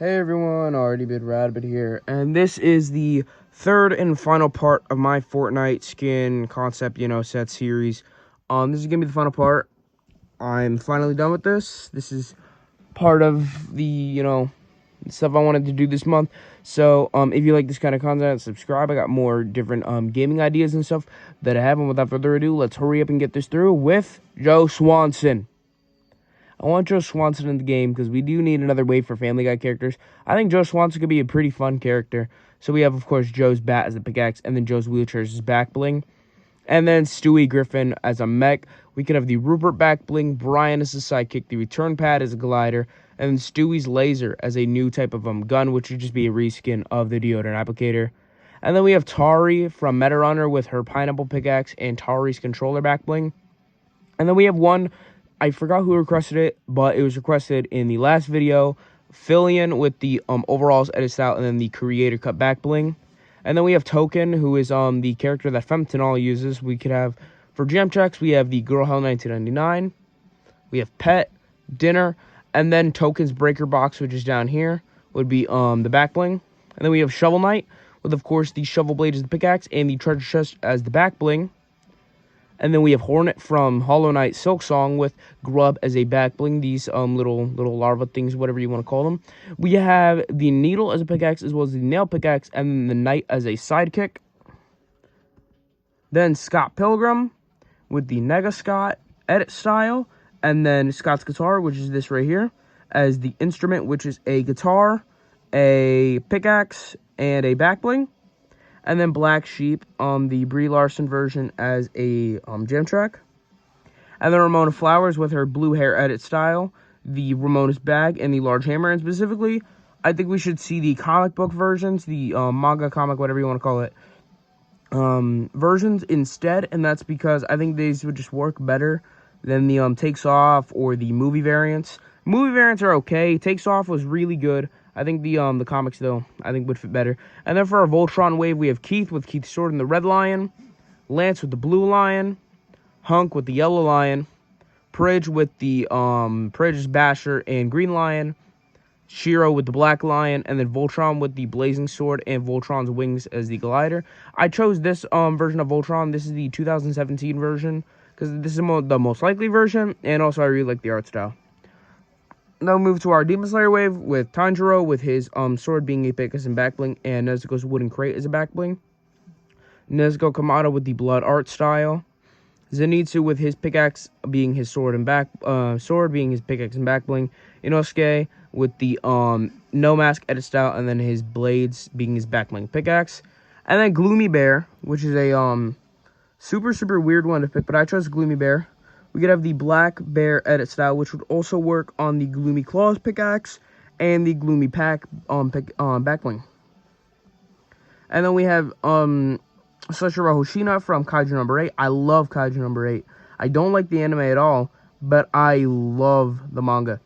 Hey everyone, already been Radbit here, and this is the third and final part of my Fortnite skin concept, set series. This is gonna be the final part. I'm finally done with this. This is part of the, stuff I wanted to do this month. So, if you like this kind of content, subscribe. I got more different, gaming ideas and stuff that I have, and without further ado, let's hurry up and get this through with Joe Swanson. I want Joe Swanson in the game because we do need another wave for Family Guy characters. I think Joe Swanson could be a pretty fun character. So we have, of course, Joe's bat as the pickaxe, and then Joe's wheelchair as his back bling. And then Stewie Griffin as a mech. We could have the Rupert back bling, Brian as a sidekick, the return pad as a glider, and then Stewie's laser as a new type of gun, which would just be a reskin of the deodorant applicator. And then we have Tari from Meta Runner with her pineapple pickaxe and Tari's controller back bling. And then we have one, I forgot who requested it, but it was requested in the last video. Fillion with the overalls edit style, and then the creator cut back bling. And then we have Token, who is the character that Femtonol uses. We could have, for jam checks, we have the Girl Hell 1999. We have Pet, Dinner, and then Token's Breaker Box, which is down here, would be the back bling. And then we have Shovel Knight, with, of course, the Shovel Blade as the pickaxe, and the Treasure Chest as the back bling. And then we have Hornet from Hollow Knight Silk Song with Grub as a back bling. These little larva things, whatever you want to call them. We have the Needle as a pickaxe, as well as the Nail pickaxe, and then the Knight as a sidekick. Then Scott Pilgrim with the Nega Scott edit style, and then Scott's guitar, which is this right here, as the instrument, which is a guitar, a pickaxe, and a back bling. And then Black Sheep on the Brie Larson version as a jam track. And then Ramona Flowers with her blue hair edit style, the Ramona's bag, and the large hammer. And specifically, I think we should see the comic book versions, the manga, comic, whatever you want to call it, versions instead. And that's because I think these would just work better than the Takes Off or the movie variants. Movie variants are okay. Takes Off was really good. I think the comics, though, I think would fit better. And then for our Voltron wave, we have Keith with Keith's sword and the red lion, Lance with the blue lion, Hunk with the yellow lion, Pridge with the Pridge's basher and green lion, Shiro with the black lion, and then Voltron with the blazing sword and Voltron's wings as the glider. I chose this version of Voltron. This is the 2017 version because this is the most likely version, and also I really like the art style. Now we'll move to our Demon Slayer wave with Tanjiro with his sword being a pickaxe and back bling, and Nezuko's wooden crate as a back bling. Nezuko Kamado with the blood art style. Zenitsu with his pickaxe being his sword being his pickaxe and back bling. Inosuke with the no mask edit style, and then his blades being his back bling pickaxe. And then Gloomy Bear, which is a super weird one to pick, but I chose Gloomy Bear. We could have the Black Bear edit style, which would also work on the Gloomy Claws pickaxe and the Gloomy Pack back bling. And then we have Sashira Hoshina from Kaiju number 8. I love Kaiju number 8. I don't like the anime at all, but I love the manga.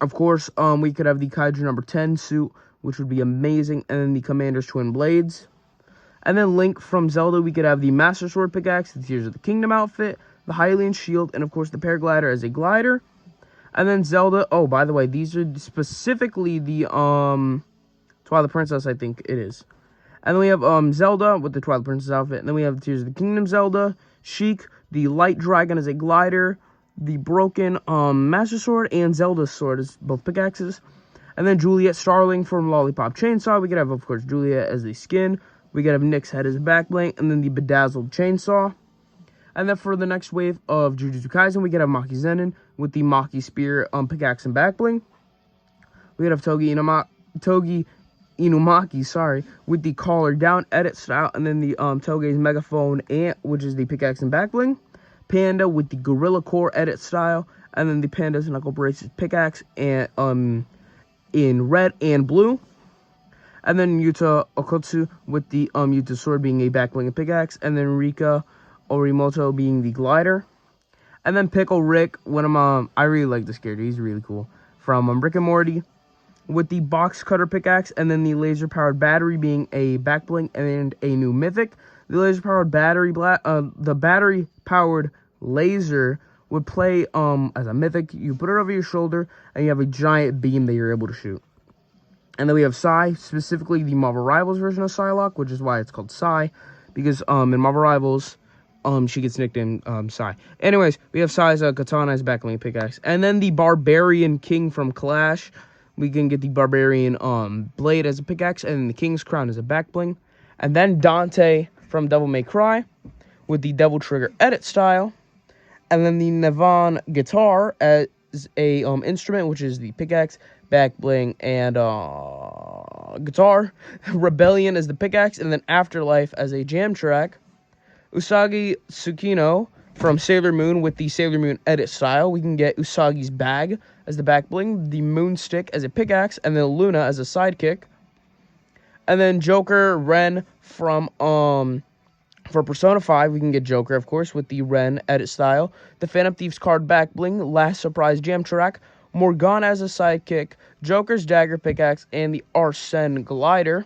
Of course, we could have the Kaiju number 10 suit, which would be amazing, and then the Commander's Twin Blades. And then Link from Zelda, we could have the Master Sword pickaxe, the Tears of the Kingdom outfit, the Hylian shield, and of course the paraglider as a glider. And then Zelda, oh, by the way, these are specifically the Twilight Princess, I think it is. And then we have Zelda with the Twilight Princess outfit, and then we have the Tears of the Kingdom Zelda, Sheik, the Light Dragon as a glider, the broken Master Sword, and Zelda's sword as both pickaxes. And then Juliet Starling from Lollipop Chainsaw. We could have, of course, Juliet as the skin. We could have Nick's head as a back bling, and then the Bedazzled Chainsaw. And then for the next wave of Jujutsu Kaisen, we could have Maki Zenin with the Maki Spear pickaxe and back bling. We could have Togi Inumaki, with the collar down edit style, and then the Toge's megaphone which is the pickaxe and back bling. Panda with the Gorilla Core edit style, and then the Panda's Knuckle Braces pickaxe and in red and blue. And then Yuta Okotsu with the Yuta sword being a back bling and pickaxe, and then Rika Orimoto being the glider. And then Pickle Rick, I really like this character, he's really cool, from Rick and Morty, with the box cutter pickaxe, and then the laser powered battery being a back bling and a new mythic. The laser powered battery the battery powered laser would play as a mythic. You put it over your shoulder and you have a giant beam that you're able to shoot. And then we have Psy, specifically the Marvel Rivals version of Psylocke, which is why it's called Psy, because in Marvel Rivals, she gets nicknamed Psy. Anyways, we have Psy as a katana as backbling pickaxe, and then the Barbarian King from Clash. We can get the Barbarian blade as a pickaxe, and then the King's Crown as a backbling, and then Dante from Devil May Cry with the Devil Trigger edit style, and then the Nevan guitar as a instrument, which is the pickaxe, back bling, and guitar. Rebellion as the pickaxe, and then Afterlife as a jam track. Usagi Tsukino from Sailor Moon with the Sailor Moon edit style. We can get Usagi's bag as the back bling, the Moon Stick as a pickaxe, and then Luna as a sidekick. And then Joker Ren from for Persona 5, we can get Joker, of course, with the Ren edit style. The Phantom Thieves card back bling, Last Surprise jam track. Morgana as a sidekick, Joker's dagger pickaxe, and the Arsene glider.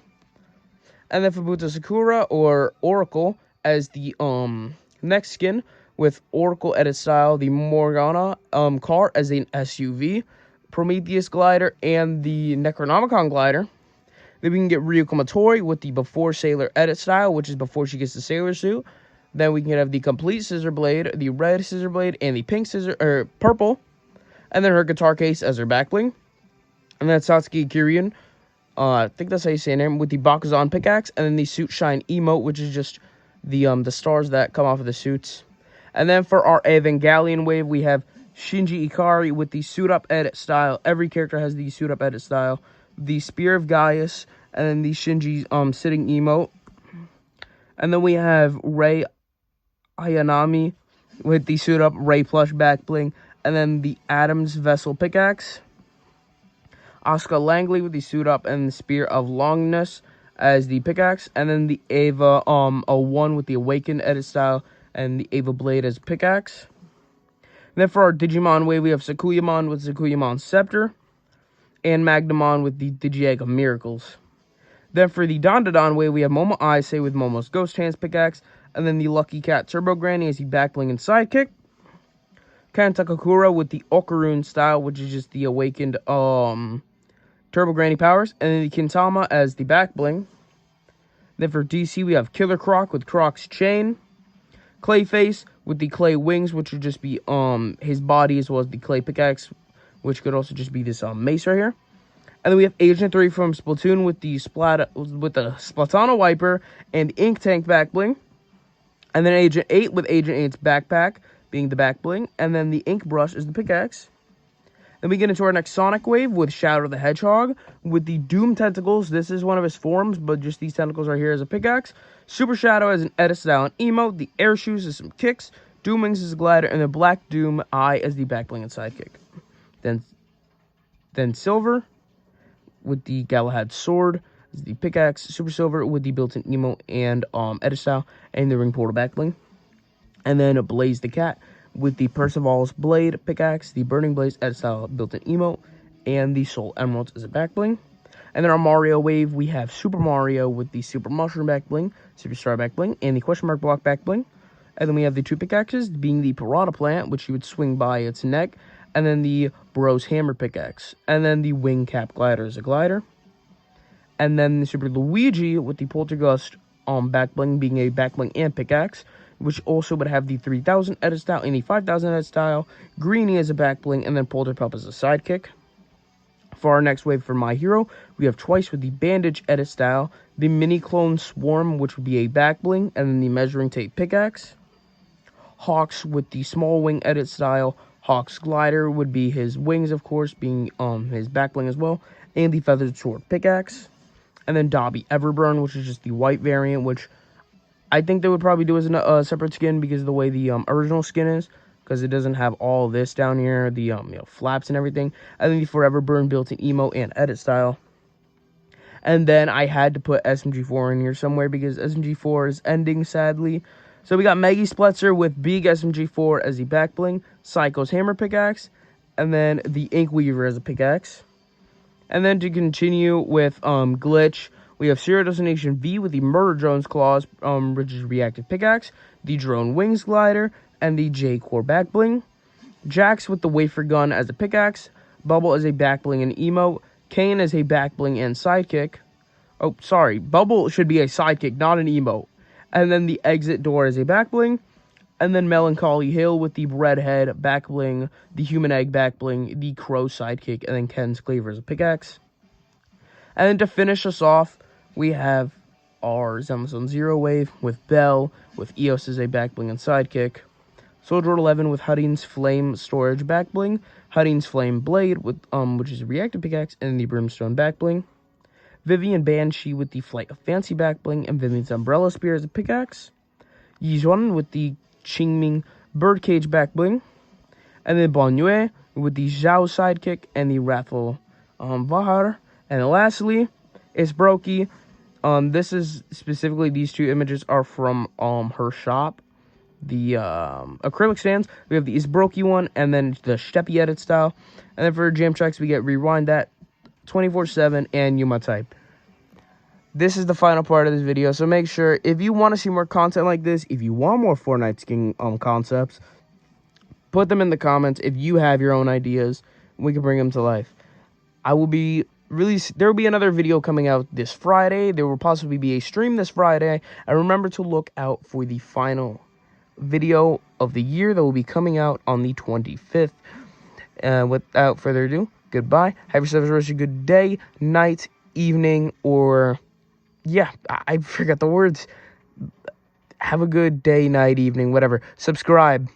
And then Fubuta Sakura or Oracle as the next skin with Oracle edit style, the Morgana car as an SUV, Prometheus glider, and the Necronomicon glider. Then we can get Ryuko Matori with the Before Sailor edit style, which is before she gets the sailor suit. Then we can have the complete scissor blade, the red scissor blade, and the purple. And then her guitar case as her back bling. And then Satsuki Kiryu, I think that's how you say her name, with the Bakuzan pickaxe, and then the Suit Shine emote, which is just the stars that come off of the suits. And then for our Evangelion wave, we have Shinji Ikari with the suit up edit style. Every character has the suit up edit style. The Spear of Gaius, and then the Shinji sitting emote. And then we have Rei Ayanami with the suit up Rei plush back bling, and then the Adam's Vessel pickaxe. Asuka Langley with the suit up and the Spear of Longness as the pickaxe, and then the Ava 01 with the Awakened edit style and the Ava Blade as pickaxe. And then for our Digimon wave, we have Sakuyamon with Sakuyamon Scepter, and Magnamon with the Digiegg of Miracles. Then for the Dandadan wave, we have Momo Aisei with Momo's Ghost Hands pickaxe, and then the Lucky Cat Turbo Granny as the backbling and sidekick. Ken Takakura with the Okarun style, which is just the awakened Turbo Granny powers, and then the Kintama as the backbling. Then for DC, we have Killer Croc with Croc's chain, Clayface with the Clay wings, which would just be his body as well as the Clay pickaxe, which could also just be this mace right here. And then we have Agent 3 from Splatoon with the Splatana wiper and the Ink Tank back bling. And then Agent 8 with Agent 8's backpack being the back bling, and then the Ink brush is the pickaxe. Then we get into our next Sonic wave with Shadow the Hedgehog with the Doom tentacles. This is one of his forms, but just these tentacles are here as a pickaxe. Super Shadow as an edit style and emote. The Air Shoes is some kicks. Doom Wings is a glider, and the Black Doom Eye as the backbling and sidekick. Then Silver with the Galahad sword is the pickaxe. Super Silver with the built-in emote and edit style and the ring portal backbling. And then Blaze the Cat with the Percival's blade pickaxe, the Burning Blaze edit style built-in emote, and the Soul Emeralds as a backbling. And then our Mario wave, we have Super Mario with the Super Mushroom backbling, Super Star backbling, and the question mark block backbling. And then we have the two pickaxes, being the Piranha Plant, which you would swing by its neck, and then the Bros Hammer pickaxe, and then the Wing Cap glider as a glider. And then the Super Luigi with the Poltergust backbling, being a backbling and pickaxe, which also would have the 3000 edit style and the 5000 edit style. Greenie as a backbling, and then Polterpup as a sidekick. For our next wave for My Hero, we have Twice with the Bandage edit style, the Mini Clone Swarm, which would be a backbling, and then the Measuring Tape pickaxe. Hawks with the Small Wing edit style. Hawk's glider would be his wings, of course, being his backbling as well, and the Feathered Sword pickaxe. And then Dobby Everburn, which is just the white variant, which I think they would probably do as a separate skin because of the way the original skin is, because it doesn't have all this down here, the flaps and everything. And then the Forever Burn built-in emote and edit style. And then I had to put SMG4 in here somewhere because SMG4 is ending, sadly. So we got Maggie Spletzer with Big SMG4 as the backbling, Psycho's Hammer pickaxe, and then the Ink Weaver as a pickaxe. And then to continue with Glitch, we have Zero Destination V with the Murder Drone's Claws, which is reactive pickaxe, the Drone Wings glider, and the J-Core backbling. Jax with the Wafer Gun as a pickaxe, Bubble as a backbling and emote, Kane is a back bling and sidekick. Oh, sorry. Bubble should be a sidekick, not an emote. And then the exit door is a back bling. And then Melancholy Hill with the redhead back bling, the human egg back bling, the crow sidekick, and then Ken's cleaver as a pickaxe. And then to finish us off, we have our Zemlison Zero Wave with Bell, with Eos as a back bling and sidekick. Soldier 11 with Hudding's Flame Storage back bling, Hudding's Flame Blade with which is a reactive pickaxe, and the Brimstone back bling. Vivian Banshee with the Flight of Fancy back bling, and Vivian's Umbrella Spear as a pickaxe. Yizhuan with the Qingming Birdcage back bling, and then Bonyue with the Zhao sidekick and the Wrathful Vahar. And lastly, it's Brokey. This is specifically, these two images are from her shop. The acrylic stands, we have the Isbroki one, and then the Steppy edit style. And then for jam tracks, we get Rewind That, 24/7, and Yuma Type. This is the final part of this video, so make sure, if you want to see more content like this, if you want more Fortnite skin concepts, put them in the comments. If you have your own ideas, we can bring them to life. There will be another video coming out this Friday. There will possibly be a stream this Friday. And remember to look out for the final video of the year that will be coming out on the 25th. Without further ado, goodbye. Have yourselves a really good day, night, evening, or... yeah, I forgot the words. Have a good day, night, evening, whatever. Subscribe.